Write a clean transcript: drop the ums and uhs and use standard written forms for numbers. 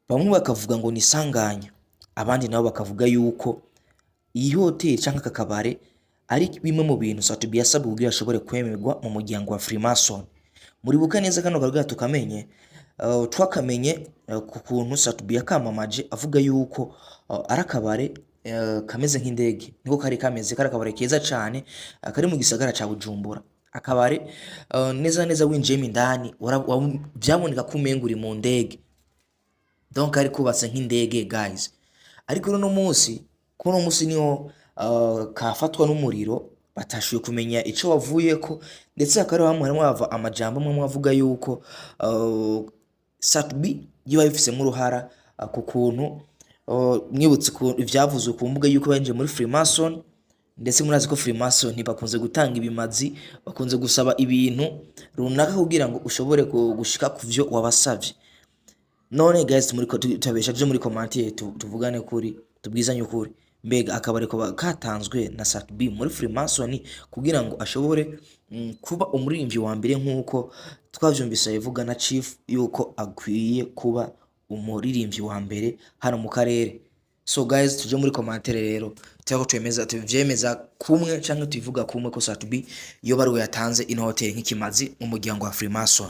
bamwe bakavuga ngo ni sanganya, abandi nabo bakavuga yuko iyi hoteli canke aka kabare ari bimwe mu bintu Satubi yasabwe kugira ashobore kwemerwa mu muryango wa Freemason. Muribuka neza kano karuga tukamenye twakamenye ku kuntu Satubi yakamamaje avuga yuko ari akabare kameze nk'indege, niko kari kameze, kari akabare keza cane kari mu gisagara ca Bujumbura. Akabare neza neza winjiyemo indani vyaboneka ko umenga uri mu ndege, donc kari kubatse nk'indege guys. Ariko uno munsi kuno munsi niho kafatwa n'umuriro, batashuye kumenya ico wavuyeko, ndetse hakaba harimo hava amajambo amwe avuga yuko Satubi yiba yifisemo uruhara ku kuntu mwibutse ivyavuzwe ku mbuga yuko baje muri Freemason, ndetse murazi ko Freemason bakunze gutanga ibimazi, bakunze gusaba ibintu runaka kugira ngo ushobore gushika kuvyo wabasavye. None guys, muri ko tutabeshaje muri commentaire tuvugane kuri tubwizanye ukuri, mbega akabare ko katanzwe na Satubi muri Freemason kugira ngo ashobore kuba umuririmbyi wa mbere nk'uko twavyumvise bivuga na Chief yuko akwiye kuba umuririmbyi wa mbere hano mu karere. So guys, tuje muri commentaire rero cyako tuvyemeza kumwe canke tuvuga kumwe ko Satubi yo bari we yatanze ino hotel nk'ikimazi mu muryango wa Freemason.